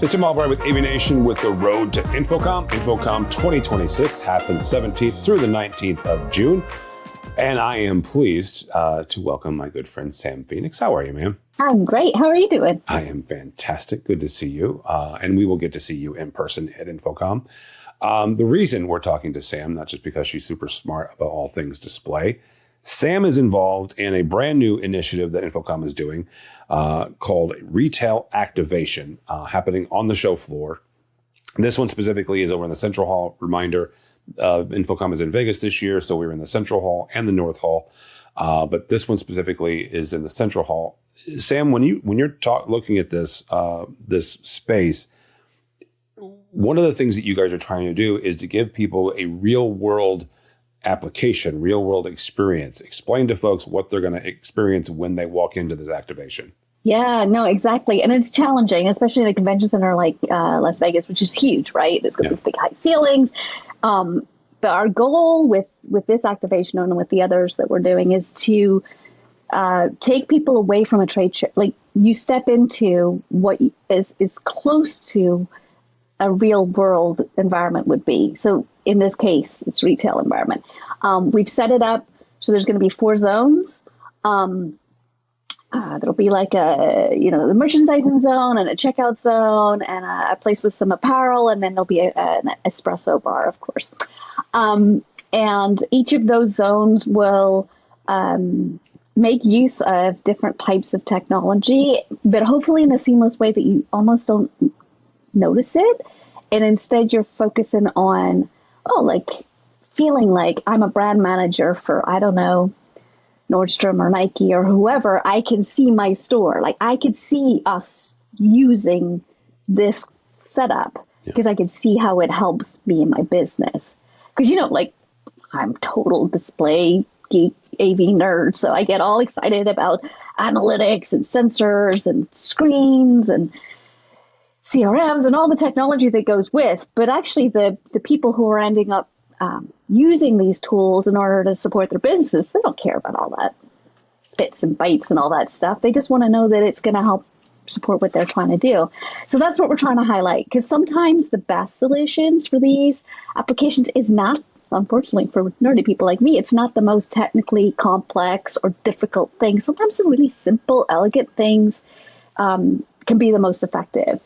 It's Tim Albright with AVNation with the road to InfoComm. InfoComm 2026 happens 17th through the 19th of June. And I am pleased to welcome my good friend, Sam Phenix. How are you, ma'am? I'm great. How are you doing? I am fantastic. Good to see you. And we will get to see you in person at InfoComm. The reason we're talking to Sam, not just because she's super smart about all things display, Sam is involved in a brand new initiative that InfoComm is doing called Retail Activation, happening on the show floor. This one specifically is over in the Central Hall. Reminder, InfoComm is in Vegas this year, so we're in the Central Hall and the North Hall. But this one specifically is in the Central Hall. Sam, when you're looking at this space, one of the things that you guys are trying to do is to give people a real world application, real world experience. Explain to folks what they're going to experience when they walk into this activation. Yeah, no, exactly. And it's challenging, especially in a convention center like Las Vegas, which is huge, right? There's going to be big high ceilings. But our goal with this activation and with the others that we're doing is to take people away from a trade show. Like, you step into what is close to a real world environment would be. So in this case, it's retail environment. We've set it up so there's going to be 4 zones. There'll be like the merchandising zone and a checkout zone and a place with some apparel, and then there'll be an espresso bar, of course. And each of those zones will make use of different types of technology, but hopefully in a seamless way that you almost don't notice it. And instead you're focusing on, feeling like I'm a brand manager for, I don't know, Nordstrom or Nike or whoever. I can see my store. Like, I could see us using this setup because I can see how it helps me in my business. Because, I'm total display geek, AV nerd. So I get all excited about analytics and sensors and screens and CRMs and all the technology that goes with. But actually the people who are ending up using these tools in order to support their businesses, they don't care about all that bits and bytes and all that stuff. They just want to know that it's going to help support what they're trying to do. So that's what we're trying to highlight, because sometimes the best solutions for these applications is not, unfortunately for nerdy people like me, it's not the most technically complex or difficult thing. Sometimes the really simple, elegant things can be the most effective.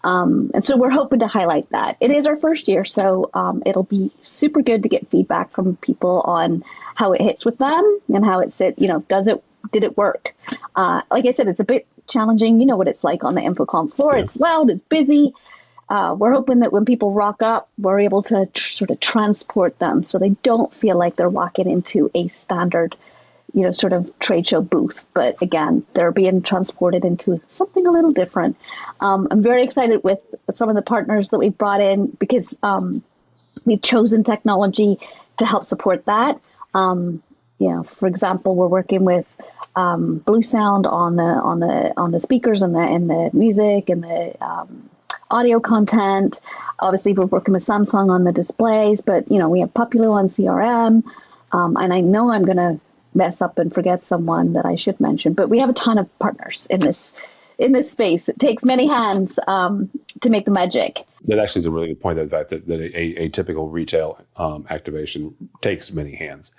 And so we're hoping to highlight that. It is our first year, so it'll be super good to get feedback from people on how it hits with them and how it did it work? Like I said, it's a bit challenging. You know what it's like on the InfoComm floor. Yeah. It's loud, it's busy. We're hoping that when people rock up, we're able to sort of transport them so they don't feel like they're walking into a standard sort of trade show booth. But again, they're being transported into something a little different. I'm very excited with some of the partners that we've brought in because we've chosen technology to help support that. For example, we're working with Blue Sound on the speakers and the music and the audio content. Obviously, we're working with Samsung on the displays, but we have Popular on CRM, and I know I'm going to mess up and forget someone that I should mention, but we have a ton of partners in this space. It takes many hands to make the magic. That actually is a really good point. The fact that a typical retail activation takes many hands.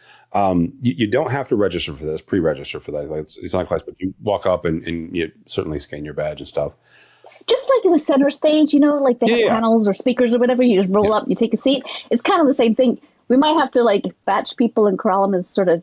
You don't have to register for this, pre-register for that. It's not a class, but you walk up and you certainly scan your badge and stuff. Just like in the center stage, like they have panels or speakers or whatever, you just roll up, you take a seat. It's kind of the same thing. We might have to batch people and corral them as sort of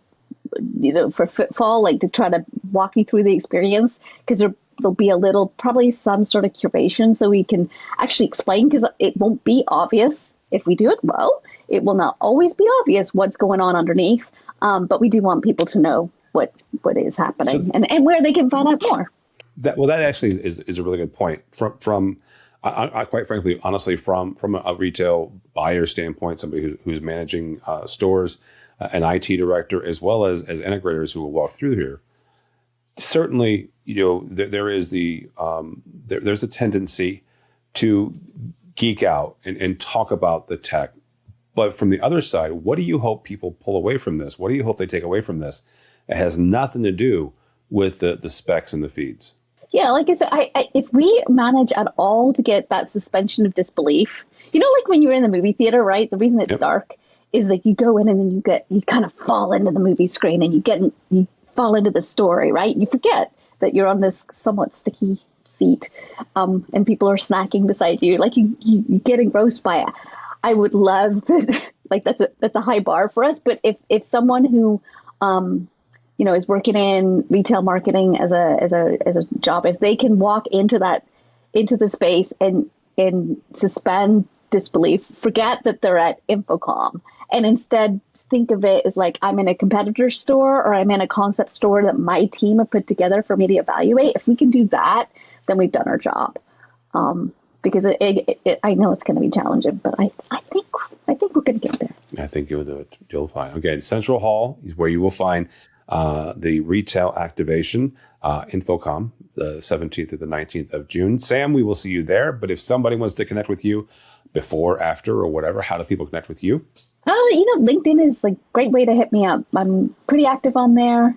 for footfall, to try to walk you through the experience, because there'll be probably some sort of curation so we can actually explain, because it won't be obvious if we do it well. It will not always be obvious what's going on underneath, but we do want people to know what is happening and where they can find out more. That actually is a really good point. From I quite frankly, honestly, from a retail buyer standpoint, somebody who's managing stores, an IT director, as well as integrators who will walk through here. Certainly, there is there's a tendency to geek out and talk about the tech. But from the other side, what do you hope people pull away from this? What do you hope they take away from this? It has nothing to do with the specs and the feeds. Yeah, like I said, if we manage at all to get that suspension of disbelief, like when you're in the movie theater, right? The reason it's Yep. dark is like you go in and then you kind of fall into the movie screen and you fall into the story, right? You forget that you're on this somewhat sticky seat, and people are snacking beside you. Like you get engrossed by it. I would love to, like that's a high bar for us. But if someone who is working in retail marketing as a job, if they can walk into the space and suspend disbelief, forget that they're at InfoComm, and instead think of it as like I'm in a competitor store or I'm in a concept store that my team have put together for me to evaluate. If we can do that, then we've done our job. Because I know it's going to be challenging, but I think we're going to get there. I think you'll do it. You'll find. Okay, Central Hall is where you will find the retail activation, InfoComm, the 17th through the 19th of June. Sam, we will see you there. But if somebody wants to connect with you before, after, or whatever, how do people connect with you? LinkedIn is like a great way to hit me up. I'm pretty active on there.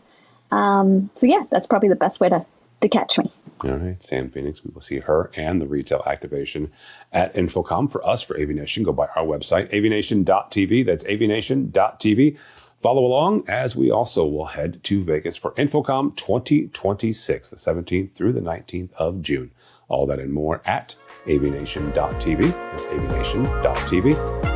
So yeah, that's probably the best way to catch me. All right, Sam Phenix. We will see her and the retail activation at InfoComm. For us, for AVNation, go by our website, avnation.tv. That's avnation.tv. Follow along as we also will head to Vegas for InfoComm 2026, the 17th through the 19th of June. All that and more at avnation.tv. That's avnation.tv.